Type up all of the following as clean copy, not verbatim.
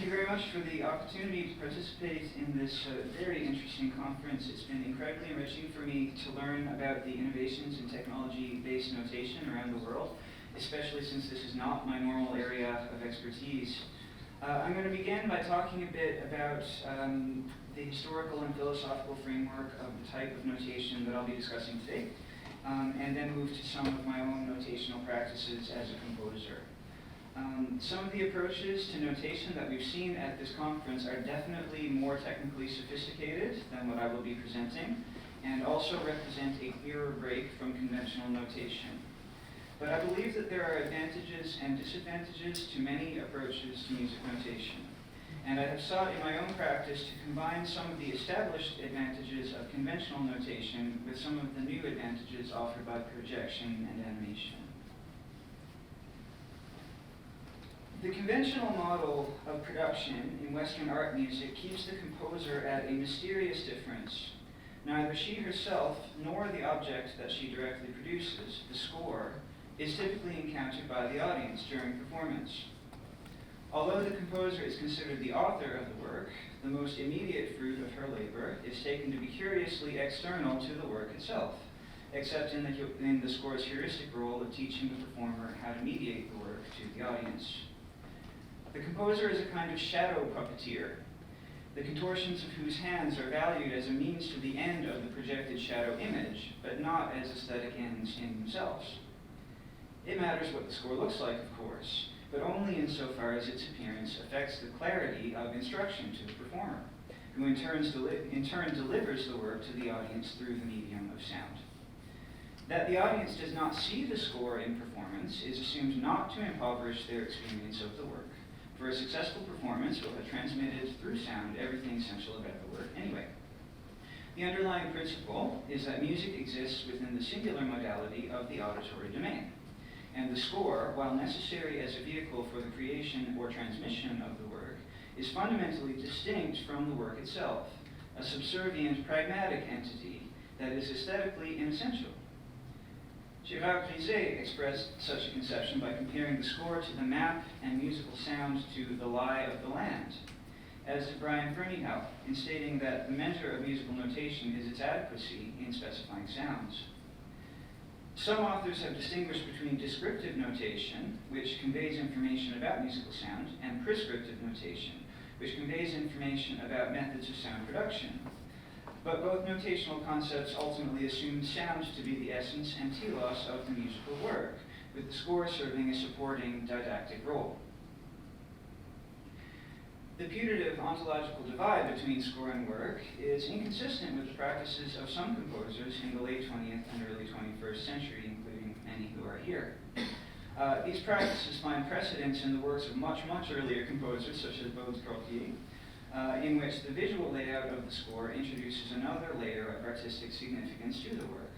you very much for the opportunity to participate in this very interesting conference. It's been incredibly enriching for me to learn about the innovations in technology-based notation around the world, especially since this is not my normal area of expertise. I'm going to begin by talking a bit about the historical and philosophical framework of the type of notation that I'll be discussing today, and then move to some of my own notational practices as a composer. Some of the approaches to notation that we've seen at this conference are definitely more technically sophisticated than what I will be presenting, and also represent a clearer break from conventional notation. But I believe that there are advantages and disadvantages to many approaches to music notation. And I have sought in my own practice to combine some of the established advantages of conventional notation with some of the new advantages offered by projection and animation. The conventional model of production in Western art music keeps the composer at a mysterious difference. Neither she herself nor the object that she directly produces, the score, is typically encountered by the audience during performance. Although the composer is considered the author of the work, the most immediate fruit of her labor is taken to be curiously external to the work itself, except in the score's heuristic role of teaching the performer how to mediate the work to the audience. The composer is a kind of shadow puppeteer, the contortions of whose hands are valued as a means to the end of the projected shadow image, but not as aesthetic ends in themselves. It matters what the score looks like, of course, but only insofar as its appearance affects the clarity of instruction to the performer, who in turn delivers the work to the audience through the medium of sound. That the audience does not see the score in performance is assumed not to impoverish their experience of the work, for a successful performance will have transmitted through sound everything essential about the work anyway. The underlying principle is that music exists within the singular modality of the auditory domain, and the score, while necessary as a vehicle for the creation or transmission of the work, is fundamentally distinct from the work itself, a subservient pragmatic entity that is aesthetically inessential. CIRRMT expressed such a conception by comparing the score to the map and musical sound to the lie of the land, as did Brian Ferneyhough, in stating that the measure of musical notation is its adequacy in specifying sounds. Some authors have distinguished between descriptive notation, which conveys information about musical sound, and prescriptive notation, which conveys information about methods of sound production. But both notational concepts ultimately assume sound to be the essence and telos of the musical work, with the score serving a supporting didactic role. The putative ontological divide between score and work is inconsistent with the practices of some composers in the late 20th and early 21st century, including many who are here. These practices find precedence in the works of much earlier composers, such as Concordia, in which the visual layout of the score introduces another layer of artistic significance to the work.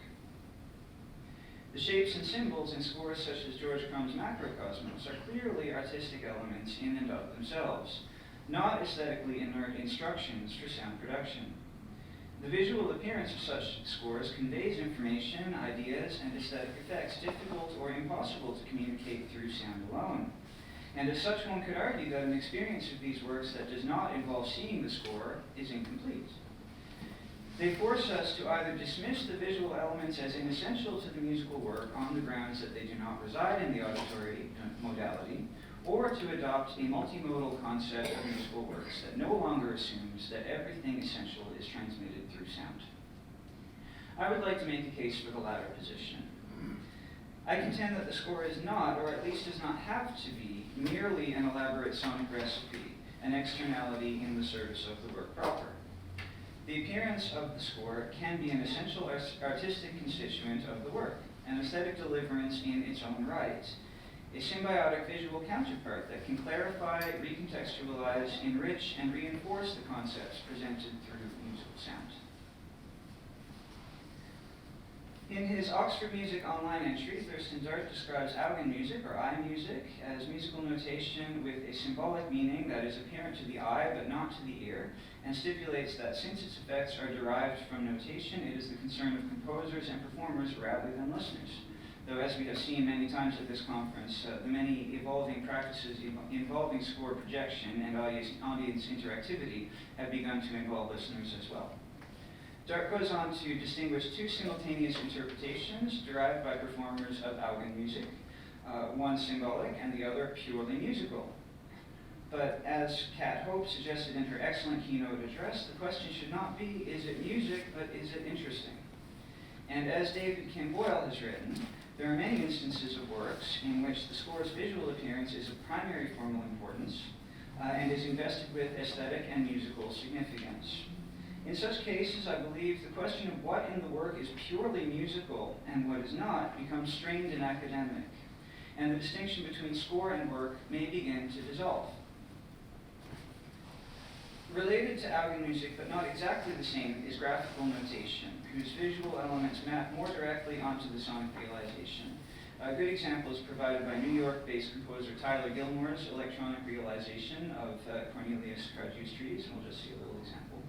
The shapes and symbols in scores such as George Crumb's Macrocosmos are clearly artistic elements in and of themselves, not aesthetically inert instructions for sound production. The visual appearance of such scores conveys information, ideas, and aesthetic effects difficult or impossible to communicate through sound alone. And as such, one could argue that an experience of these works that does not involve seeing the score is incomplete. They force us to either dismiss the visual elements as inessential to the musical work on the grounds that they do not reside in the auditory modality, or to adopt a multimodal concept of musical works that no longer assumes that everything essential is transmitted through sound. I would like to make a case for the latter position. I contend that the score is not, or at least does not have to be, merely an elaborate sonic recipe, an externality in the service of the work proper. The appearance of the score can be an essential artistic constituent of the work, an aesthetic deliverance in its own right, a symbiotic visual counterpart that can clarify, recontextualize, enrich, and reinforce the concepts presented through musical sound. In his Oxford Music Online entry, Thurston Dart describes Augenmusik, or eye music, as musical notation with a symbolic meaning that is apparent to the eye but not to the ear, and stipulates that since its effects are derived from notation, it is the concern of composers and performers rather than listeners. though as we have seen many times at this conference, the many evolving practices involving score projection and audience interactivity have begun to involve listeners as well. Dart goes on to distinguish two simultaneous interpretations derived by performers of Augen music, one symbolic and the other purely musical. But as Kat Hope suggested in her excellent keynote address, the question should not be, is it music, but is it interesting? And as David Kim Boyle has written, there are many instances of works in which the score's visual appearance is of primary formal importance and is invested with aesthetic and musical significance. In such cases, I believe the question of what in the work is purely musical and what is not becomes strained and academic, and the distinction between score and work may begin to dissolve. Related to Augen music, but not exactly the same, is graphical notation, whose visual elements map more directly onto the sonic realization. A good example is provided by New York-based composer Tyler Gilmore's electronic realization of Cornelius Cardews trees, and we'll just see a little example.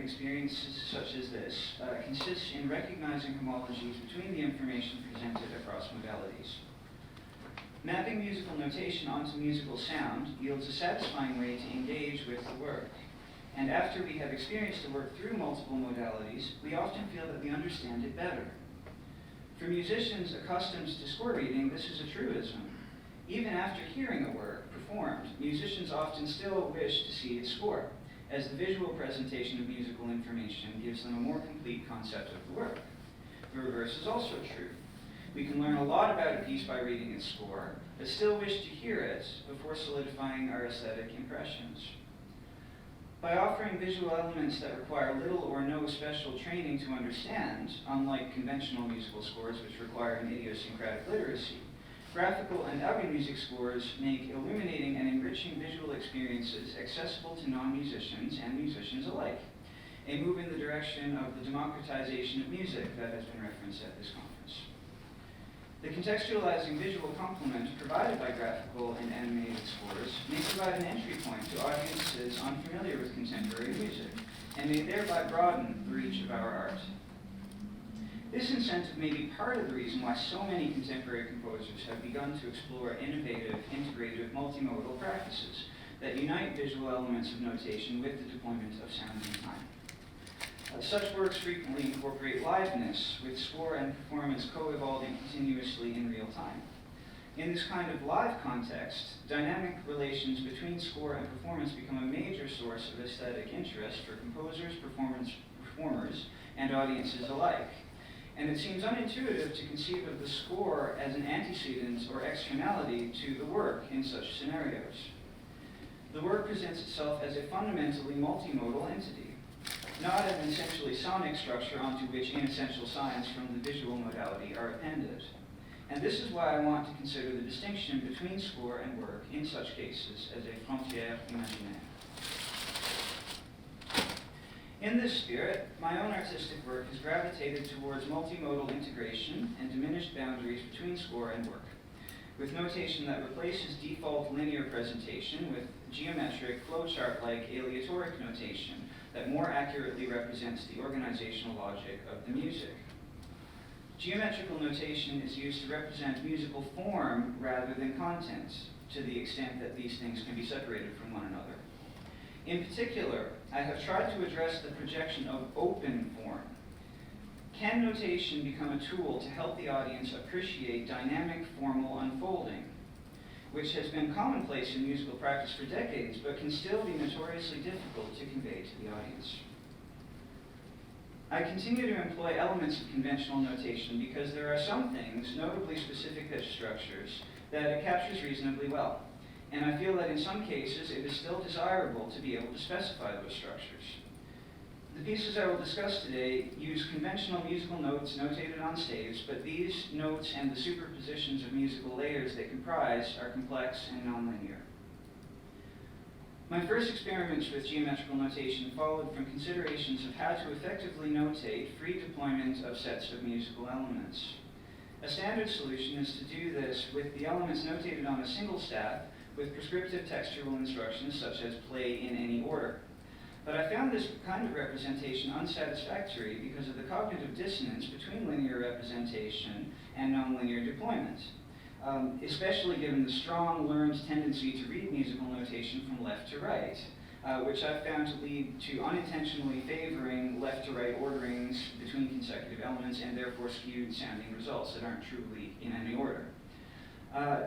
Experiences such as this consists in recognizing homologies between the information presented across modalities. Mapping musical notation onto musical sound yields a satisfying way to engage with the work. And after we have experienced the work through multiple modalities, we often feel that we understand it better. For musicians accustomed to score reading, this is a truism. Even after hearing a work performed, musicians often still wish to see its score, as the visual presentation of musical information gives them a more complete concept of the work. The reverse is also true. We can learn a lot about a piece by reading its score, but still wish to hear it before solidifying our aesthetic impressions. By offering visual elements that require little or no special training to understand, unlike conventional musical scores which require an idiosyncratic literacy, graphical and Augen music scores make illuminating and enriching visual experiences accessible to non-musicians and musicians alike, a move in the direction of the democratization of music that has been referenced at this conference. The contextualizing visual complement provided by graphical and animated scores may provide an entry point to audiences unfamiliar with contemporary music, and may thereby broaden the reach of our art. This incentive may be part of the reason why so many contemporary composers have begun to explore innovative, integrative, multimodal practices that unite visual elements of notation with the deployment of sound and time. Such works frequently incorporate liveness, with score and performance co-evolving continuously in real time. In this kind of live context, dynamic relations between score and performance become a major source of aesthetic interest for composers, performers, and audiences alike. And it seems unintuitive to conceive of the score as an antecedent or externality to the work in such scenarios. The work presents itself as a fundamentally multimodal entity, not an essentially sonic structure onto which inessential signs from the visual modality are appended. And this is why I want to consider the distinction between score and work in such cases as a frontière imaginaire. In this spirit, my own artistic work has gravitated towards multimodal integration and diminished boundaries between score and work, with notation that replaces default linear presentation with geometric, flowchart-like aleatoric notation that more accurately represents the organizational logic of the music. Geometrical notation is used to represent musical form rather than content, to the extent that these things can be separated from one another. In particular, I have tried to address the projection of open form. Can notation become a tool to help the audience appreciate dynamic formal unfolding? which has been commonplace in musical practice for decades, but can still be notoriously difficult to convey to the audience. I continue to employ elements of conventional notation because there are some things, notably specific pitch structures, that it captures reasonably well. And I feel that in some cases it is still desirable to be able to specify those structures. The pieces I will discuss today use conventional musical notes notated on staves, but these notes and the superpositions of musical layers they comprise are complex and nonlinear. My first experiments with geometrical notation followed from considerations of how to effectively notate free deployment of sets of musical elements. A standard solution is to do this with the elements notated on a single staff with prescriptive textual instructions such as play in any order. But I found this kind of representation unsatisfactory because of the cognitive dissonance between linear representation and nonlinear deployment. Especially given the strong learned tendency to read musical notation from left to right, which I've found to lead to unintentionally favoring left to right orderings between consecutive elements and therefore skewed sounding results that aren't truly in any order.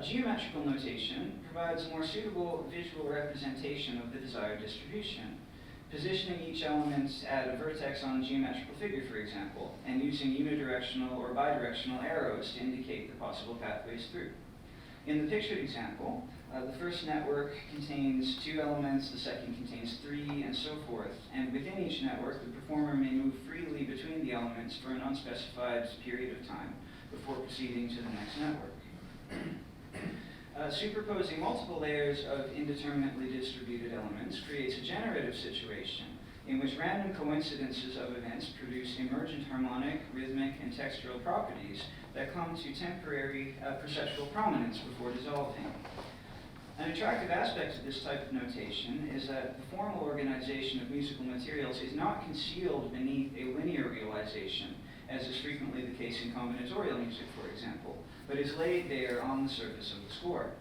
Geometrical notation provides a more suitable visual representation of the desired distribution, positioning each element at a vertex on a geometrical figure, for example, and using unidirectional or bidirectional arrows to indicate the possible pathways through. In the pictured example, the first network contains 2 elements, the second contains 3, and so forth, and within each network, the performer may move freely between the elements for an unspecified period of time before proceeding to the next network. Superposing multiple layers of indeterminately distributed elements creates a generative situation in which random coincidences of events produce emergent harmonic, rhythmic, and textural properties that come to temporary perceptual prominence before dissolving. An attractive aspect of this type of notation is that the formal organization of musical materials is not concealed beneath a linear realization, as is frequently the case in combinatorial music, for example, but is laid there on the surface of the score.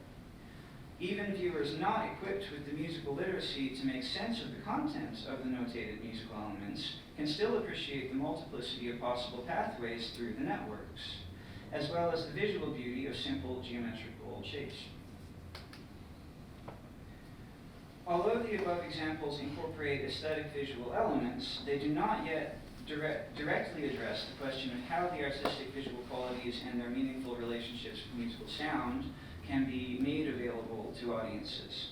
Even viewers not equipped with the musical literacy to make sense of the content of the notated musical elements can still appreciate the multiplicity of possible pathways through the networks, as well as the visual beauty of simple geometrical shapes. Although the above examples incorporate aesthetic visual elements, they do not yet directly address the question of how the artistic visual qualities and their meaningful relationships with musical sound can be made available to audiences.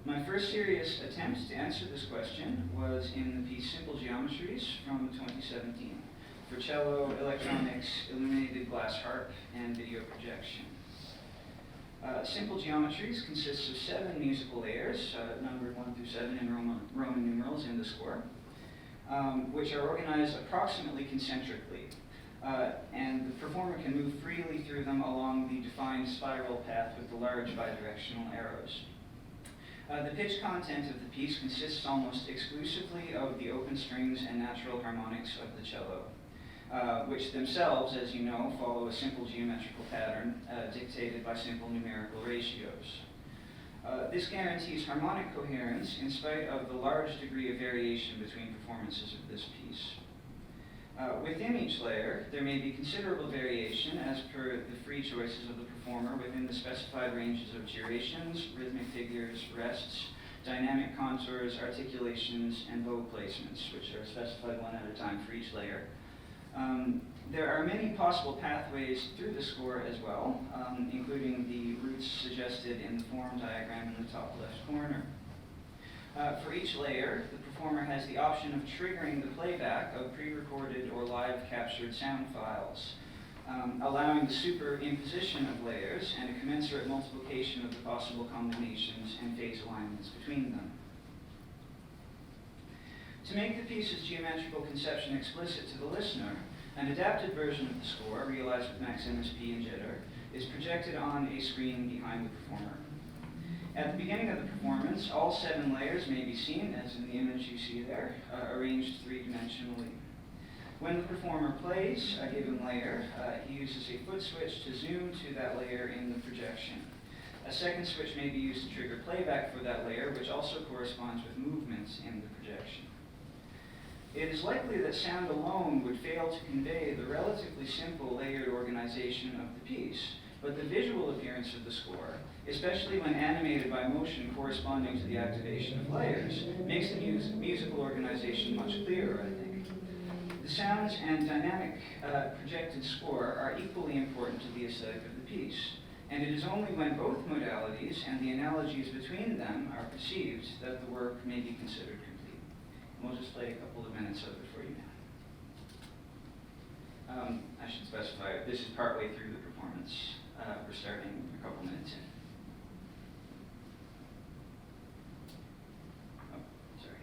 My first serious attempt to answer this question was in the piece Simple Geometries from 2017 for cello, electronics, illuminated glass harp, and video projection. Simple Geometries consists of 7 musical layers, numbered 1 through 7 in Roman numerals in the score, which are organized approximately concentrically, and the performer can move freely through them along the defined spiral path with the large bidirectional arrows. The pitch content of the piece consists almost exclusively of the open strings and natural harmonics of the cello, which themselves, as you know, follow a simple geometrical pattern dictated by simple numerical ratios. This guarantees harmonic coherence in spite of the large degree of variation between performances of this piece. Within each layer, there may be considerable variation as per the free choices of the performer within the specified ranges of gyrations, rhythmic figures, rests, dynamic contours, articulations, and bow placements, which are specified one at a time for each layer. There are many possible pathways through the score as well, including the routes suggested in the form diagram in the top left corner. For each layer, the performer has the option of triggering the playback of pre-recorded or live captured sound files, allowing the superimposition of layers and a commensurate multiplication of the possible combinations and phase alignments between them. To make the piece's geometrical conception explicit to the listener, an adapted version of the score, realized with Max MSP and Jitter, is projected on a screen behind the performer. At the beginning of the performance, all 7 layers may be seen, as in the image you see there, arranged 3-dimensionally. When the performer plays a given layer, he uses a foot switch to zoom to that layer in the projection. A second switch may be used to trigger playback for that layer, which also corresponds with movements in the projection. It is likely that sound alone would fail to convey the relatively simple layered organization of the piece, But the visual appearance of the score, especially when animated by motion corresponding to the activation of layers, makes the musical organization much clearer, I think. The sounds and dynamic projected score are equally important to the aesthetic of the piece, and it is only when both modalities and the analogies between them are perceived that the work may be considered complete. And we'll just play a couple of minutes of it for you now. I should specify, this is partway through the performance. We're starting a couple minutes in. Oh, sorry.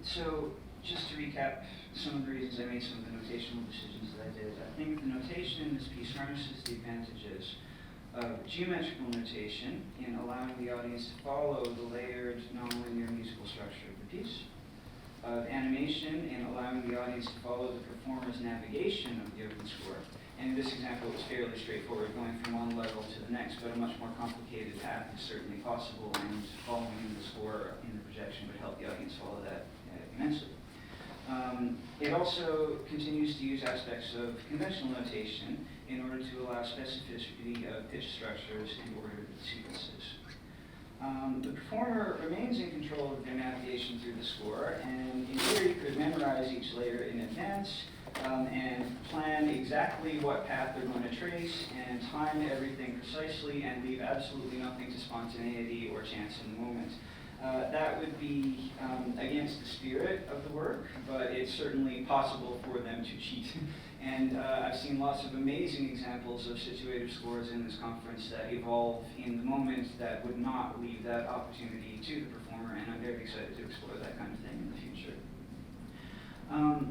So, just to recap some of the reasons I made some of the notational decisions that I did, I think the notation in this piece harnesses the advantages of geometrical notation in allowing the audience to follow the layered, nonlinear musical structure of the piece, of animation in allowing the audience to follow the performer's navigation of the open score. And in this example, it was fairly straightforward, going from one level to the next, but a much more complicated path is certainly possible, and following the score in the projection would help the audience follow that immensely. It also continues to use aspects of conventional notation in order to allow specificity of pitch structures and ordered sequences. The performer remains in control of their navigation through the score, and in theory could memorize each layer in advance and plan exactly what path they're going to trace and time everything precisely and leave absolutely nothing to spontaneity or chance in the moment. That would be against the spirit of the work, but it's certainly possible for them to cheat. And I've seen lots of amazing examples of situative scores in this conference that evolve in the moment that would not leave that opportunity to the performer, and I'm very excited to explore that kind of thing in the future.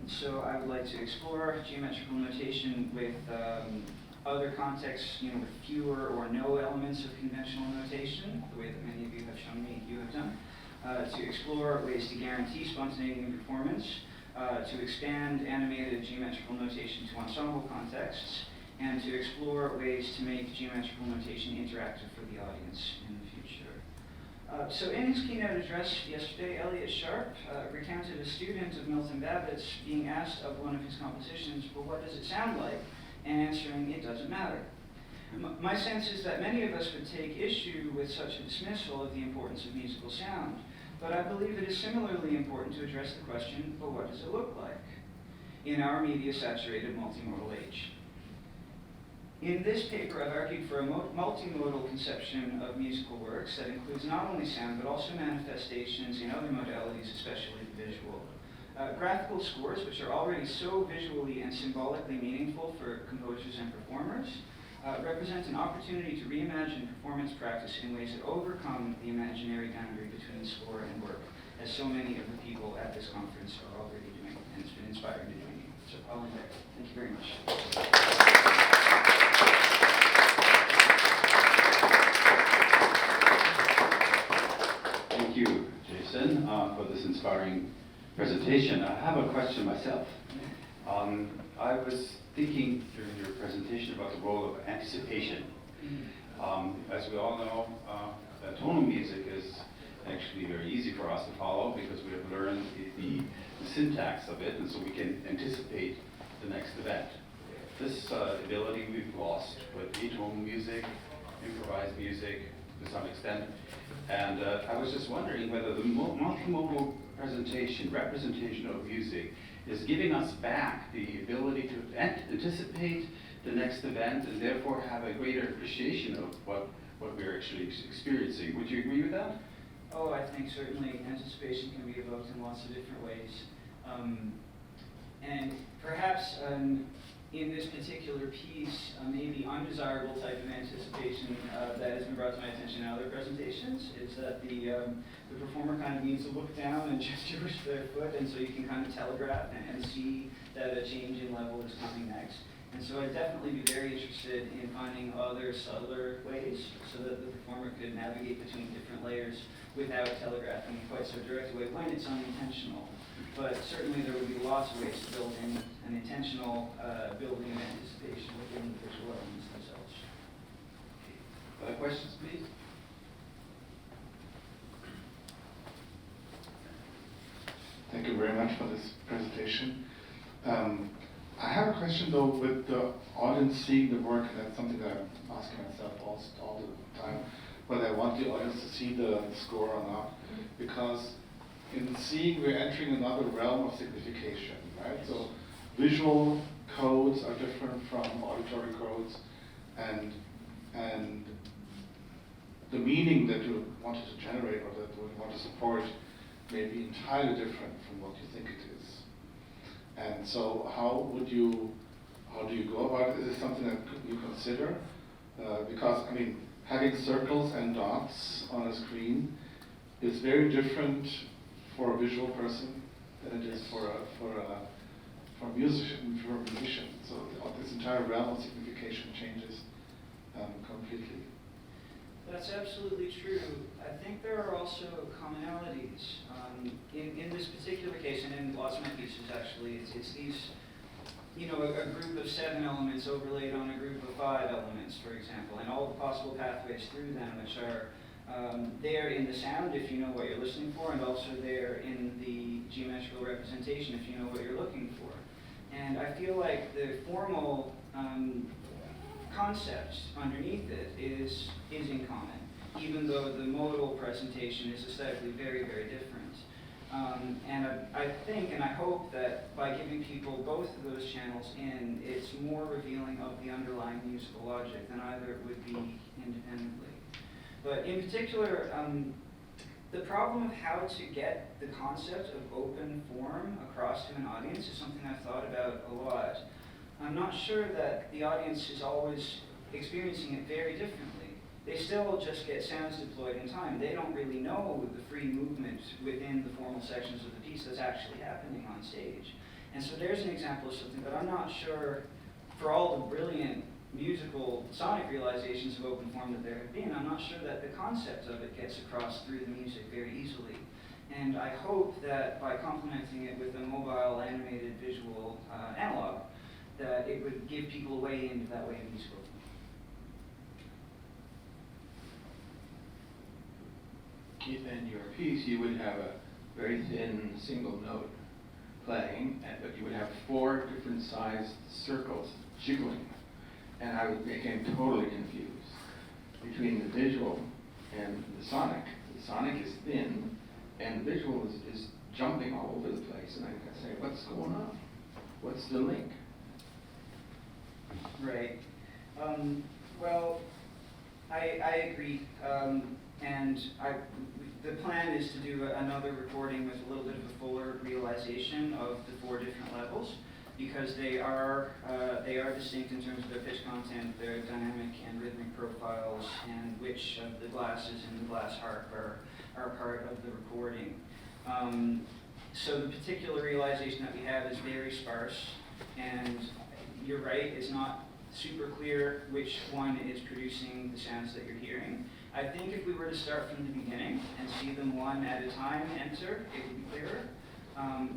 So I would like to explore geometrical notation with other contexts, with fewer or no elements of conventional notation, the way that many of you have shown me you have done, to explore ways to guarantee spontaneity in performance, to expand animated geometrical notation to ensemble contexts, and to explore ways to make geometrical notation interactive for the audience in the future. So in his keynote address yesterday, Elliot Sharp recounted a student of Milton Babbitt's being asked of one of his compositions, well, what does it sound like? And answering, it doesn't matter. My sense is that many of us would take issue with such a dismissal of the importance of musical sound, but I believe it is similarly important to address the question, well, what does it look like in our media-saturated multimodal age? In this paper, I've argued for a multimodal conception of musical works that includes not only sound, but also manifestations in other modalities, especially the visual. Graphical scores, which are already so visually and symbolically meaningful for composers and performers, represent an opportunity to reimagine performance practice in ways that overcome the imaginary boundary between score and work, as so many of the people at this conference are already doing, and it's been inspiring to join you. So, Paul and Beck, thank you very much. Thank you, Jason, for this inspiring presentation. I have a question myself. I was thinking during your presentation about the role of anticipation. As we all know, tonal music is actually very easy for us to follow because we have learned the syntax of it, and so we can anticipate the next event. This ability we've lost with atonal music, improvised music to some extent, and I was just wondering whether the multimodal representation of music is giving us back the ability to anticipate the next event and therefore have a greater appreciation of what we're actually experiencing. Would you agree with that? Oh, I think certainly anticipation can be evoked in lots of different ways. And perhaps in this particular piece, maybe undesirable type of anticipation that has been brought to my attention in other presentations is that the performer kind of needs to look down and gesture with their foot, and so you can kind of telegraph and see that a change in level is coming next. And so I'd definitely be very interested in finding other subtler ways so that the performer could navigate between different layers without telegraphing in quite so direct a way when it's unintentional. But certainly there would be lots of ways to build in an intentional building of anticipation within the visual elements themselves. Other questions, please? Thank you very much for this presentation. I have a question though with the audience seeing the work, and that's something that I'm asking myself all the time, whether I want the audience to see the score or not, because in seeing we're entering another realm of signification, right? So visual codes are different from auditory codes, and the meaning that you wanted to generate or that you want to support may be entirely different from what you think it is. And so how do you go about it? Is this something that you consider? Because, I mean, having circles and dots on a screen is very different for a visual person than it is for a musician. So this entire realm of signification changes completely. That's absolutely true. I think there are also commonalities. In this particular case, and in lots of my pieces actually, it's these, a group of 7 elements overlaid on a group of 5 elements, for example, and all the possible pathways through them, which are there in the sound if you know what you're listening for, and also there in the geometrical representation if you know what you're looking for. And I feel like the formal concept underneath it is in common, even though the modal presentation is aesthetically very, very different. And I think and I hope that by giving people both of those channels in, it's more revealing of the underlying musical logic than either would be independently. But in particular, the problem of how to get the concept of open form across to an audience is something I've thought about a lot. I'm not sure that the audience is always experiencing it very differently. They still just get sounds deployed in time. They don't really know the free movement within the formal sections of the piece that's actually happening on stage. And so there's an example of something, but I'm not sure, for all the brilliant musical sonic realizations of open form that there have been, I'm not sure that the concept of it gets across through the music very easily. And I hope that by complementing it with a mobile animated visual analog, that it would give people a way into that way of musical. in your piece, you would have a very thin single note playing, but you would have 4 different sized circles jiggling. And I became totally confused between the visual and the sonic. The sonic is thin, and the visual is jumping all over the place. And I say, what's going on? What's the link? Right. Well, I agree. The plan is to do another recording with a little bit of a fuller realization of the 4 different levels, because they are distinct in terms of their pitch content, their dynamic and rhythmic profiles, and which of the glasses in the glass harp are part of the recording. So the particular realization that we have is very sparse, and you're right, it's not super clear which one is producing the sounds that you're hearing. I think if we were to start from the beginning and see them one at a time enter, it would be clearer.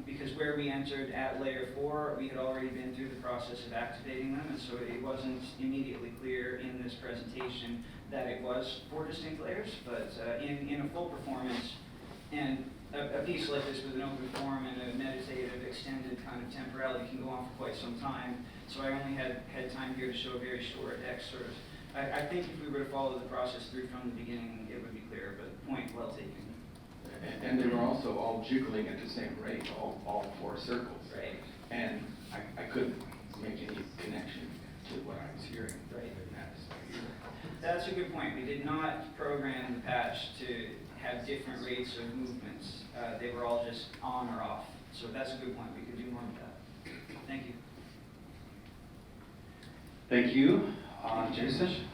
Because where we entered at layer 4, we had already been through the process of activating them, and so it wasn't immediately clear in this presentation that it was 4 distinct layers. But in a full performance, and a piece like this with an open form and a meditative, extended kind of temporality can go on for quite some time. So I only had time here to show a very short excerpt. I think if we were to follow the process through from the beginning, it would be clear, but point well taken. And they were also all jiggling at the same rate, all 4 circles. Right. And I couldn't make any connection to what I was hearing. Right. And That's a good point. We did not program the patch to have different rates of movements. They were all just on or off. So that's a good point. We could do more with that. Thank you. Thank you, Jason.